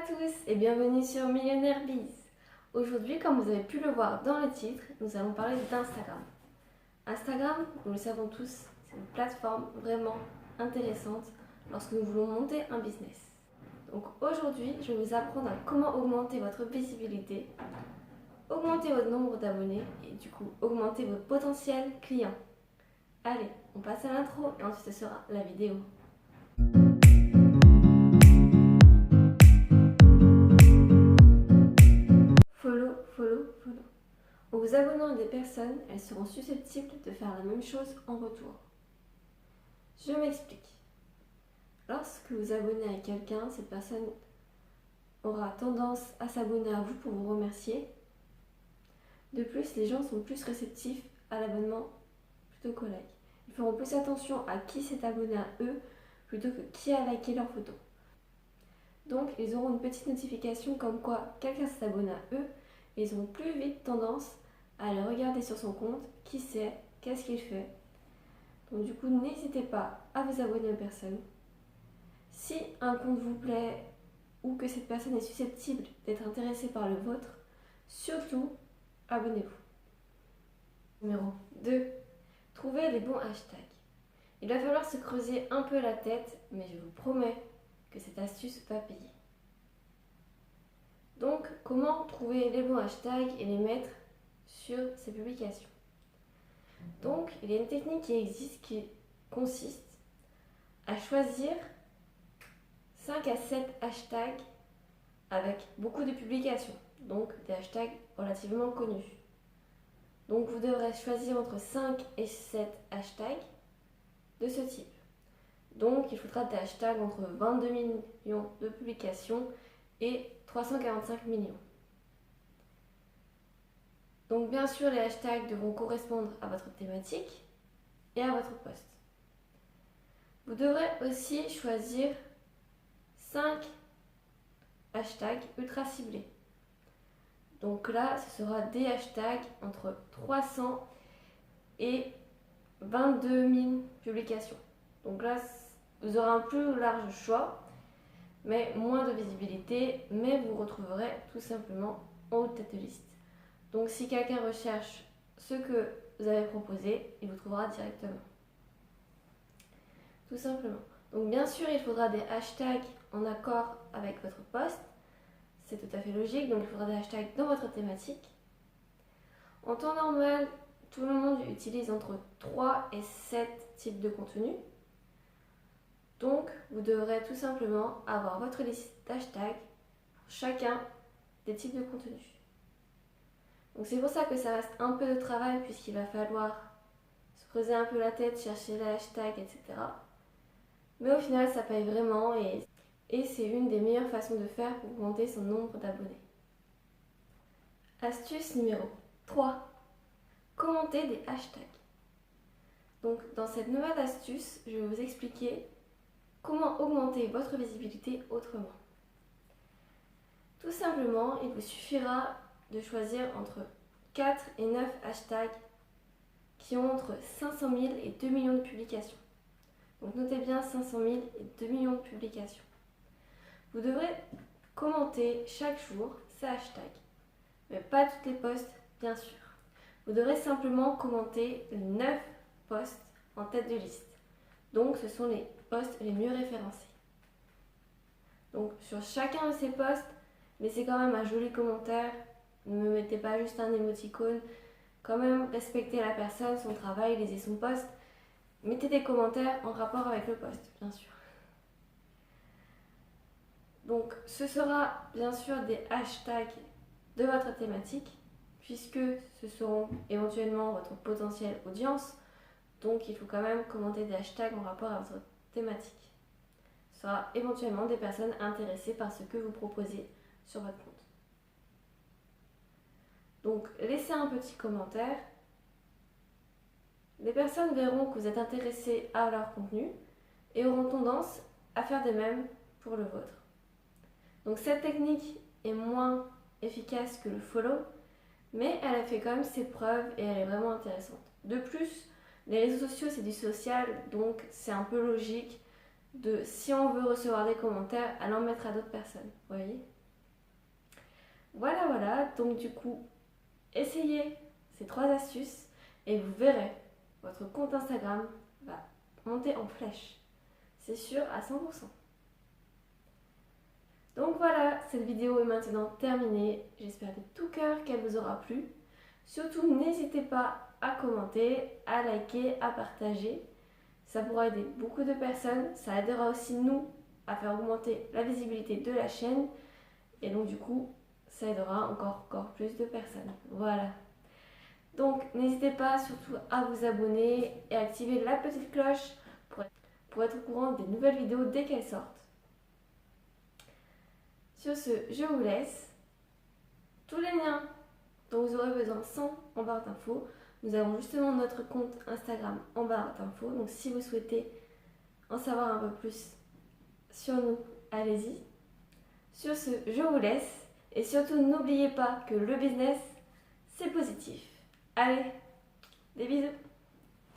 tous et bienvenue sur Millionnaire Biz. Aujourd'hui, comme vous avez pu le voir dans le titre, nous allons parler d'Instagram. Instagram, nous le savons tous, c'est une plateforme vraiment intéressante lorsque nous voulons monter un business. Donc aujourd'hui, je vais vous apprendre à comment augmenter votre visibilité, augmenter votre nombre d'abonnés et du coup augmenter votre potentiel client. Allez, on passe à l'intro et ensuite ce sera la vidéo. Follow. En vous abonnant à des personnes, elles seront susceptibles de faire la même chose en retour. Je m'explique. Lorsque vous abonnez à quelqu'un, cette personne aura tendance à s'abonner à vous pour vous remercier. De plus, les gens sont plus réceptifs à l'abonnement plutôt qu'au like. Ils feront plus attention à qui s'est abonné à eux plutôt que qui a liké leur photo. Donc, ils auront une petite notification comme quoi quelqu'un s'est abonné à eux et ils auront plus vite tendance à aller regarder sur son compte qui c'est, qu'est-ce qu'il fait. Donc du coup, n'hésitez pas à vous abonner aux personnes. Si un compte vous plaît ou que cette personne est susceptible d'être intéressée par le vôtre, surtout, abonnez-vous. Numéro 2. Trouvez les bons hashtags. Il va falloir se creuser un peu la tête, mais je vous promets que cette astuce va payer. Donc, comment trouver les bons hashtags et les mettre sur ces publications? Donc, il y a une technique qui existe qui consiste à choisir 5 à 7 hashtags avec beaucoup de publications, donc des hashtags relativement connus. Donc, vous devrez choisir entre 5 et 7 hashtags de ce type. Donc, il faudra des hashtags entre 22 millions de publications et 345 millions. Donc bien sûr, les hashtags devront correspondre à votre thématique et à votre post. Vous devrez aussi choisir 5 hashtags ultra ciblés. Donc là, ce sera des hashtags entre 300 et 22 000 publications. Donc là, vous aurez un plus large choix, mais moins de visibilité, mais vous retrouverez tout simplement en haut de tête de liste. Donc si quelqu'un recherche ce que vous avez proposé, il vous trouvera directement. Tout simplement. Donc bien sûr, il faudra des hashtags en accord avec votre post. C'est tout à fait logique, donc il faudra des hashtags dans votre thématique. En temps normal, tout le monde utilise entre 3 et 7 types de contenus. Donc, vous devrez tout simplement avoir votre liste d'hashtags pour chacun des types de contenus. Donc c'est pour ça que ça reste un peu de travail puisqu'il va falloir se creuser un peu la tête, chercher les hashtags, etc. Mais au final, ça paye vraiment et c'est une des meilleures façons de faire pour augmenter son nombre d'abonnés. Astuce numéro 3. Commenter des hashtags. Donc dans cette nouvelle astuce, je vais vous expliquer comment augmenter votre visibilité autrement. Tout simplement, il vous suffira de choisir entre 4 et 9 hashtags qui ont entre 500 000 et 2 millions de publications. Donc notez bien 500 000 et 2 millions de publications. Vous devrez commenter chaque jour ces hashtags, mais pas toutes les posts bien sûr. Vous devrez simplement commenter les 9 posts en tête de liste. Donc ce sont les posts les mieux référencés. Donc sur chacun de ces posts, laissez quand même un joli commentaire. Ne me mettez pas juste un émoticône. Quand même, respectez la personne, son travail, lisez son post. Mettez des commentaires en rapport avec le post, bien sûr. Donc ce sera bien sûr des hashtags de votre thématique, puisque ce seront éventuellement votre potentielle audience. Donc il faut quand même commenter des hashtags en rapport à votre thématique. Ce sera éventuellement des personnes intéressées par ce que vous proposez sur votre compte. Donc laissez un petit commentaire. Les personnes verront que vous êtes intéressé à leur contenu et auront tendance à faire de même pour le vôtre. Donc cette technique est moins efficace que le follow, mais elle a fait quand même ses preuves et elle est vraiment intéressante. De plus, les réseaux sociaux c'est du social, donc c'est un peu logique de, si on veut recevoir des commentaires, à en mettre à d'autres personnes, vous voyez ? Voilà, donc du coup, essayez ces 3 astuces et vous verrez, votre compte Instagram va monter en flèche. C'est sûr à 100%. Donc voilà, cette vidéo est maintenant terminée. J'espère de tout cœur qu'elle vous aura plu. Surtout, n'hésitez pas à commenter, à liker, à partager. Ça pourra aider beaucoup de personnes. Ça aidera aussi nous à faire augmenter la visibilité de la chaîne. Et donc du coup, ça aidera encore plus de personnes. Voilà. Donc n'hésitez pas surtout à vous abonner et à activer la petite cloche pour être au courant des nouvelles vidéos dès qu'elles sortent. Sur ce, je vous laisse. Tous les liens dont vous aurez besoin sont en barre d'infos. Nous avons justement notre compte Instagram en barre d'infos. Donc si vous souhaitez en savoir un peu plus sur nous, allez-y. Sur ce, je vous laisse. Et surtout, n'oubliez pas que le business, c'est positif. Allez, des bisous.